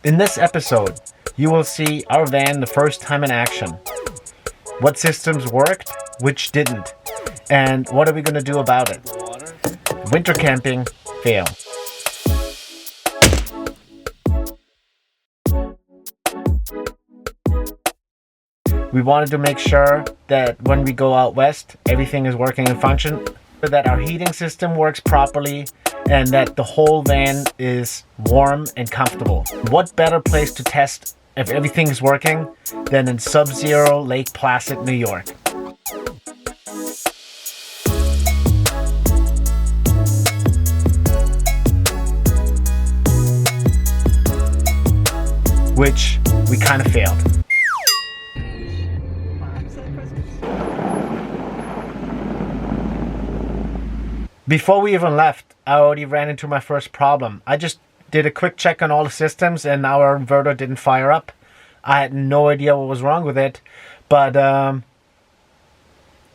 In this episode, you will see our van the first time in action. What systems worked, which didn't, and what are we going to do about it? Winter camping, fail. We wanted to make sure that when we go out west, everything is working and function, that our heating system works properly, and that the whole van is warm and comfortable. What better place to test if everything's working than in sub-zero Lake Placid, New York? Which we kind of failed. Before we even left, I already ran into my first problem. I just did a quick check on all the systems and our inverter didn't fire up. I had no idea what was wrong with it, but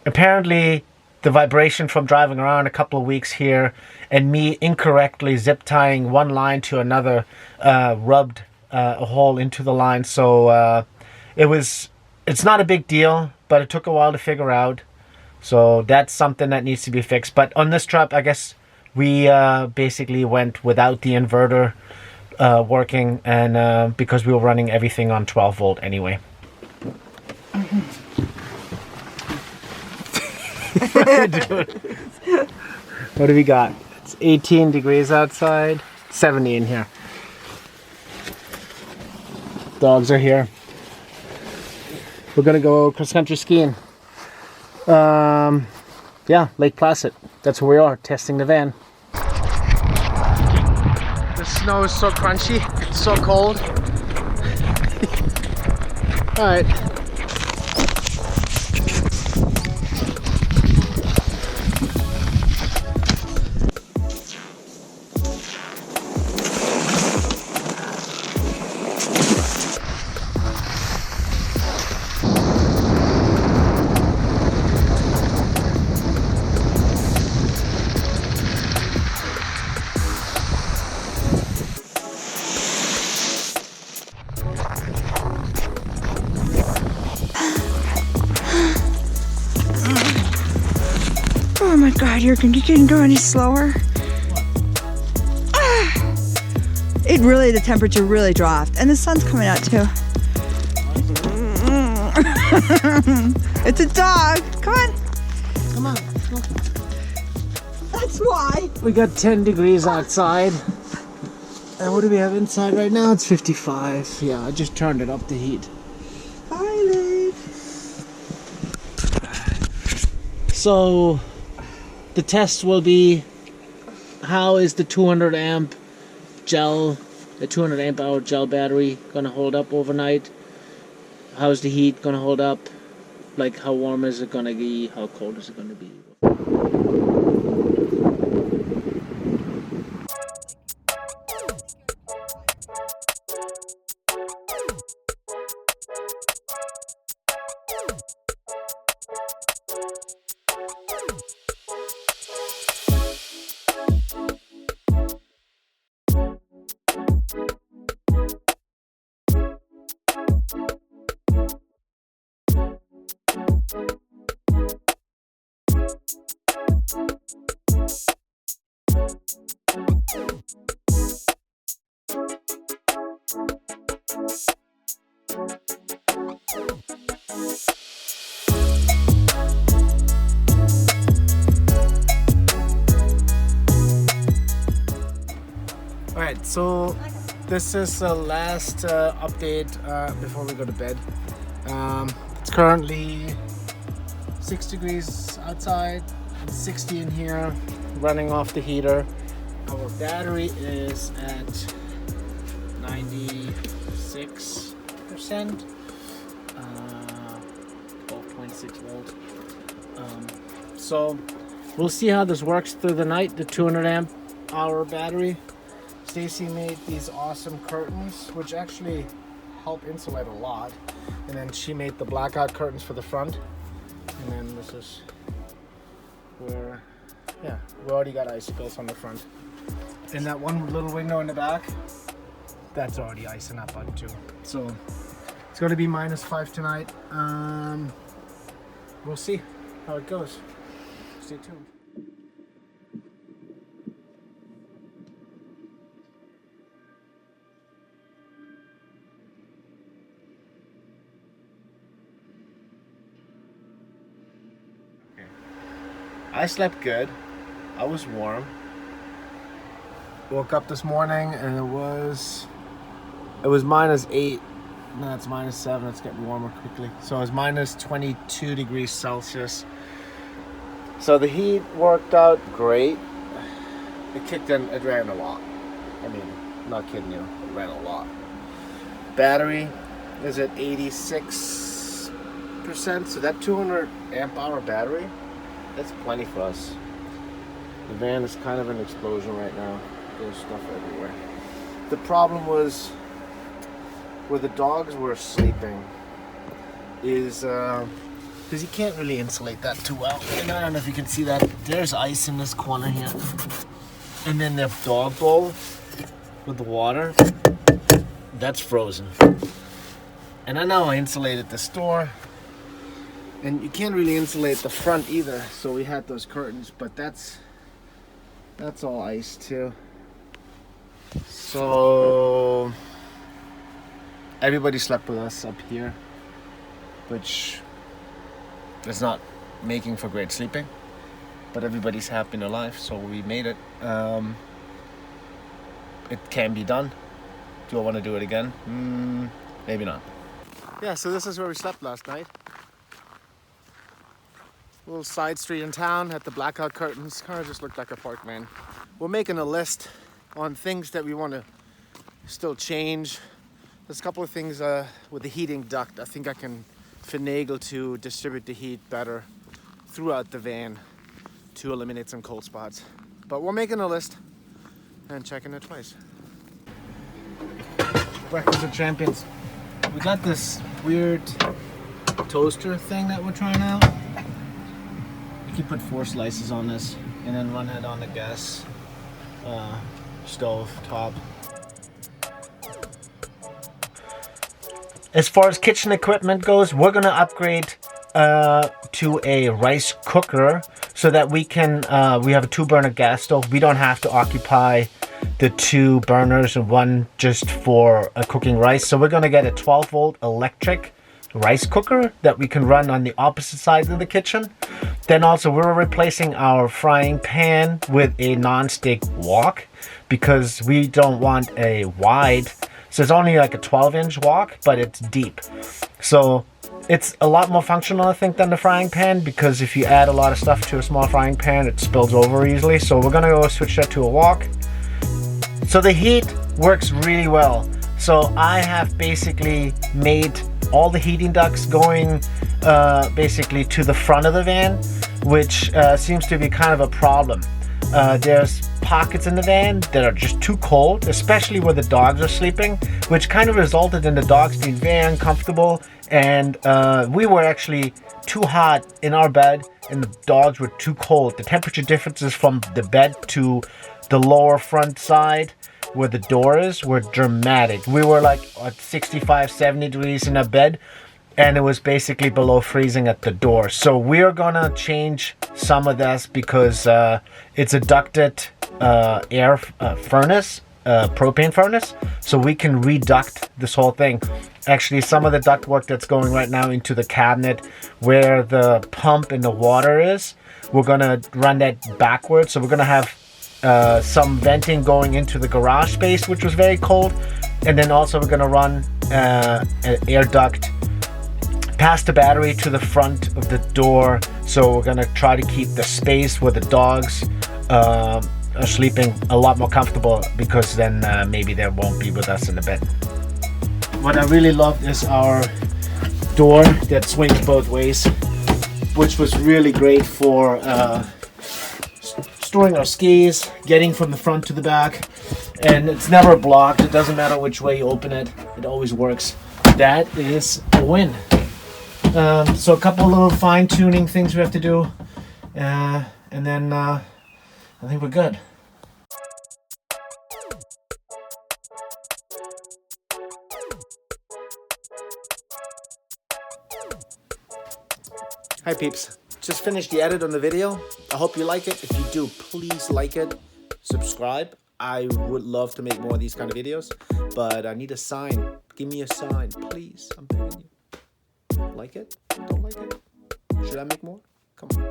apparently the vibration from driving around a couple of weeks here and me incorrectly zip tying one line to another rubbed a hole into the line. So it's not a big deal, but it took a while to figure out. So that's something that needs to be fixed. But on this trip, I guess we basically went without the inverter working, and because we were running everything on 12 volt anyway. Dude. What do we got? It's 18 degrees outside, 70 in here. Dogs are here. We're gonna go cross-country skiing. Yeah, Lake Placid. That's where we are, testing the van. The snow is so crunchy, it's so cold. Alright. Oh my god, you can go any slower? It really, the temperature really dropped. And the sun's coming out too. It's a dog. Come on. Come on, let's go. That's why. We got 10 degrees outside. And what do we have inside right now? It's 55. Yeah, I just turned it up the heat. Bye, Lake. So the test will be, how is the 200 amp hour gel battery gonna hold up overnight? How's the heat gonna hold up? Like, how warm is it gonna be? How cold is it gonna be? Alright, so this is the last update before we go to bed. It's currently 6 degrees outside, and 60 in here, running off the heater. Our battery is at 96%, 12.6 volt. So we'll see how this works through the night, the 200 amp hour battery. Stacy made these awesome curtains, which actually help insulate a lot. And then she made the blackout curtains for the front. And then this is where, yeah, we already got icicles on the front. And that one little window in the back, that's already icing up on too. So it's going to be -5 tonight. We'll see how it goes. Stay tuned. I slept good. I was warm. Woke up this morning and it was -8. Now it's -7. It's getting warmer quickly. So it was -22 degrees Celsius. So the heat worked out great. It kicked in. It ran a lot. I mean, I'm not kidding you. It ran a lot. Battery is at 86%. So that 200 amp hour battery, that's plenty for us. The van is kind of an explosion right now. There's stuff everywhere. The problem was where the dogs were sleeping is because you can't really insulate that too well. And I don't know if you can see that. There's ice in this corner here. And then the dog bowl with the water, that's frozen. And I know I insulated this door. And you can't really insulate the front either, so we had those curtains, but that's all ice too. So everybody slept with us up here, which is not making for great sleeping, but everybody's happy in their life, so we made it. It can be done. Do I want to do it again? Maybe not. Yeah, so this is where we slept last night. Little side street in town, had the blackout curtains. Kind of just looked like a park, man. We're making a list on things that we want to still change. There's a couple of things with the heating duct. I think I can finagle to distribute the heat better throughout the van to eliminate some cold spots. But we're making a list and checking it twice. Breakfast of Champions. We got this weird toaster thing that we're trying out. You put 4 slices on this and then run it on the gas stove top. As far as kitchen equipment goes, we're gonna upgrade to a rice cooker so that we can we have a 2-burner gas stove. We don't have to occupy the 2 burners and one just for cooking rice. So we're gonna get a 12-volt electric rice cooker that we can run on the opposite side of the kitchen. Then also we're replacing our frying pan with a non-stick wok because we don't want a wide, so it's only like a 12-inch wok, but it's deep. So it's a lot more functional, I think, than the frying pan, because if you add a lot of stuff to a small frying pan, it spills over easily. So we're gonna go switch that to a wok. So the heat works really well. So I have basically made all the heating ducts going basically to the front of the van, which seems to be kind of a problem. There's pockets in the van that are just too cold, especially where the dogs are sleeping, which kind of resulted in the dogs being very uncomfortable, and we were actually too hot in our bed and the dogs were too cold. The temperature differences from the bed to the lower front side where the door is were dramatic. We were like at 65, 70 degrees in our bed, and it was basically below freezing at the door. So we're gonna change some of this because it's a ducted air furnace, propane furnace, so we can reduct this whole thing. Actually, some of the duct work that's going right now into the cabinet where the pump and the water is, we're gonna run that backwards. So we're gonna have some venting going into the garage space, which was very cold, and then also we're gonna run an air duct past the battery to the front of the door. So we're gonna try to keep the space where the dogs are sleeping a lot more comfortable, because then maybe they won't be with us in the bed. What I really loved is our door that swings both ways, which was really great for storing our skis, getting from the front to the back, and it's never blocked. It doesn't matter which way you open it, it always works. That is a win. So a couple little fine-tuning things we have to do, and then I think we're good. Hi peeps, just finished the edit on the video. I hope you like it. If you do, please like it, subscribe. I would love to make more of these kind of videos, but I need a sign. Give me a sign, please. I'm begging you. Like it? Don't like it? Should I make more? Come on.